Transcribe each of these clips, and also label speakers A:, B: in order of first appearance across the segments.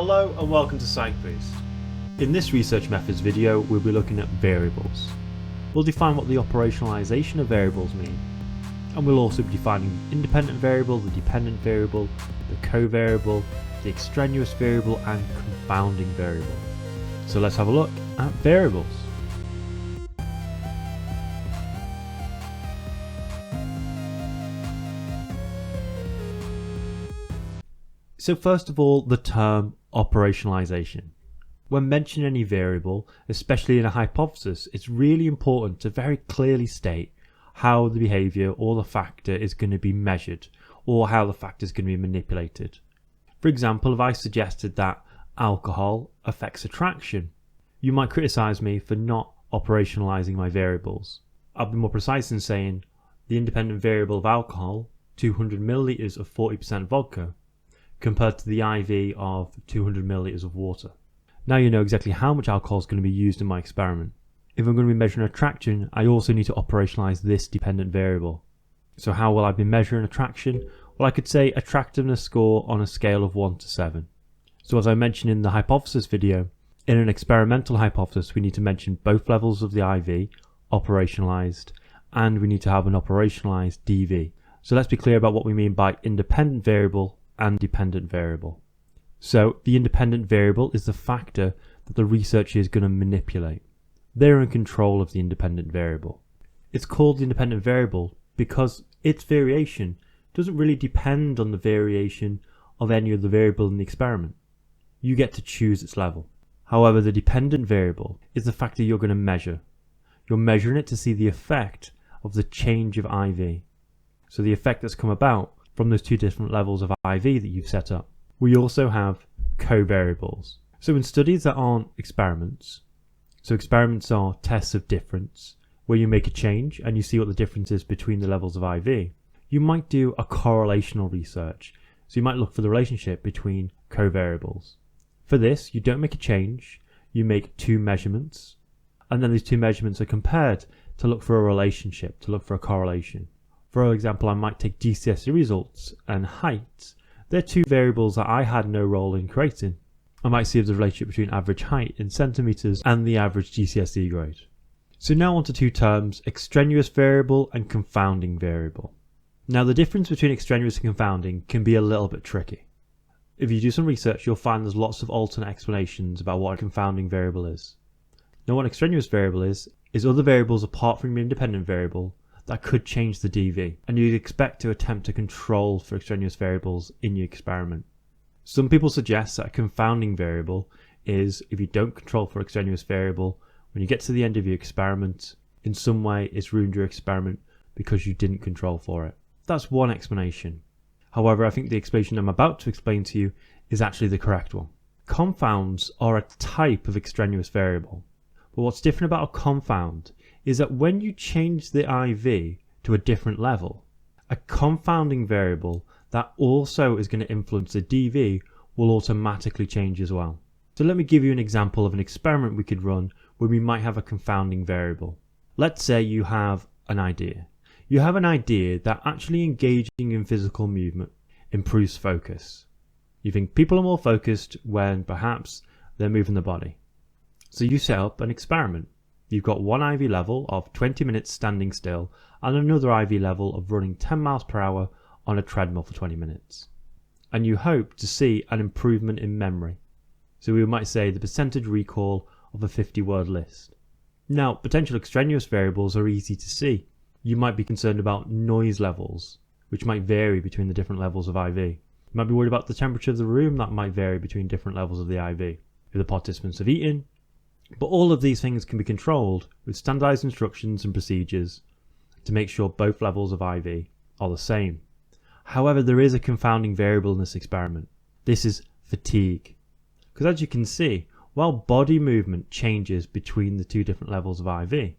A: Hello and welcome to PsychBoost. In this research methods video, we'll be looking at variables. We'll define what the operationalization of variables mean, and we'll also be defining the independent variable, the dependent variable, the covariable, the extraneous variable, and confounding variable. So let's have a look at variables. So first of all, the term operationalization. When mentioning any variable, especially in a hypothesis, it's really important to very clearly state how the behavior or the factor is going to be measured, or how the factor is going to be manipulated. For example, if I suggested that alcohol affects attraction, you might criticize me for not operationalizing my variables. I'll be more precise in saying the independent variable of alcohol, 200 milliliters of 40% vodka, compared to the IV of 200 milliliters of water. Now you know exactly how much alcohol is going to be used in my experiment. If I'm going to be measuring attraction, I also need to operationalize this dependent variable. So how will I be measuring attraction? Well, I could say attractiveness score on a scale of 1 to 7. So as I mentioned in the hypothesis video, in an experimental hypothesis we need to mention both levels of the IV, operationalized, and we need to have an operationalized DV. So let's be clear about what we mean by independent variable and dependent variable. So the independent variable is the factor that the researcher is going to manipulate. They're in control of the independent variable. It's called the independent variable because its variation doesn't really depend on the variation of any other variable in the experiment. You get to choose its level. However, the dependent variable is the factor you're going to measure. You're measuring it to see the effect of the change of IV. So the effect that's come about from those two different levels of IV that you've set up. We also have covariables. So in studies that aren't experiments, so experiments are tests of difference, where you make a change and you see what the difference is between the levels of IV, you might do a correlational research. So you might look for the relationship between covariables. For this, you don't make a change, you make two measurements, and then these two measurements are compared to look for a relationship, to look for a correlation. For example, I might take GCSE results and height. They're two variables that I had no role in creating. I might see if there's a relationship between average height in centimetres and the average GCSE grade. So now on to two terms, extraneous variable and confounding variable. Now the difference between extraneous and confounding can be a little bit tricky. If you do some research, you'll find there's lots of alternate explanations about what a confounding variable is. Now what an extraneous variable is other variables apart from your independent variable that could change the DV, and you'd expect to attempt to control for extraneous variables in your experiment. Some people suggest that a confounding variable is if you don't control for extraneous variable, when you get to the end of your experiment, in some way it's ruined your experiment because you didn't control for it. That's one explanation. However, I think the explanation I'm about to explain to you is actually the correct one. Confounds are a type of extraneous variable, but what's different about a confound is that when you change the IV to a different level, a confounding variable that also is going to influence the DV will automatically change as well. So let me give you an example of an experiment we could run where we might have a confounding variable. Let's say you have an idea. You have an idea that actually engaging in physical movement improves focus. You think people are more focused when perhaps they're moving the body. So you set up an experiment. You've got one IV level of 20 minutes standing still and another IV level of running 10 miles per hour on a treadmill for 20 minutes. And you hope to see an improvement in memory. So we might say the percentage recall of a 50-word list. Now, potential extraneous variables are easy to see. You might be concerned about noise levels, which might vary between the different levels of IV. You might be worried about the temperature of the room, that might vary between different levels of the IV. If the participants have eaten. But all of these things can be controlled with standardized instructions and procedures to make sure both levels of IV are the same. However, there is a confounding variable in this experiment. This is fatigue. Because as you can see, while body movement changes between the two different levels of IV,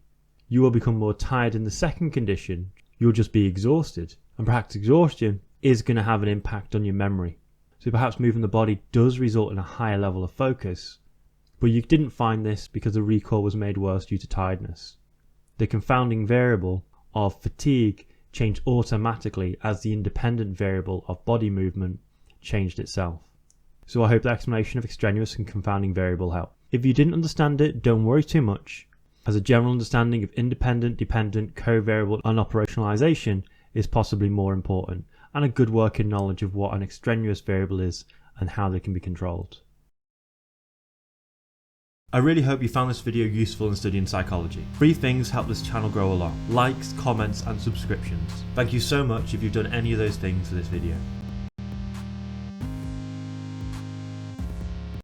A: you will become more tired in the second condition, you'll just be exhausted. And perhaps exhaustion is going to have an impact on your memory. So perhaps moving the body does result in a higher level of focus, but you didn't find this because the recall was made worse due to tiredness. The confounding variable of fatigue changed automatically as the independent variable of body movement changed itself. so I hope the explanation of extraneous and confounding variable helped. If you didn't understand it, don't worry too much, as a general understanding of independent, dependent, covariable and operationalization is possibly more important, and a good working knowledge of what an extraneous variable is and how they can be controlled. I really hope you found this video useful in studying psychology. 3 things help this channel grow along: likes, comments and subscriptions. Thank you so much if you've done any of those things for this video.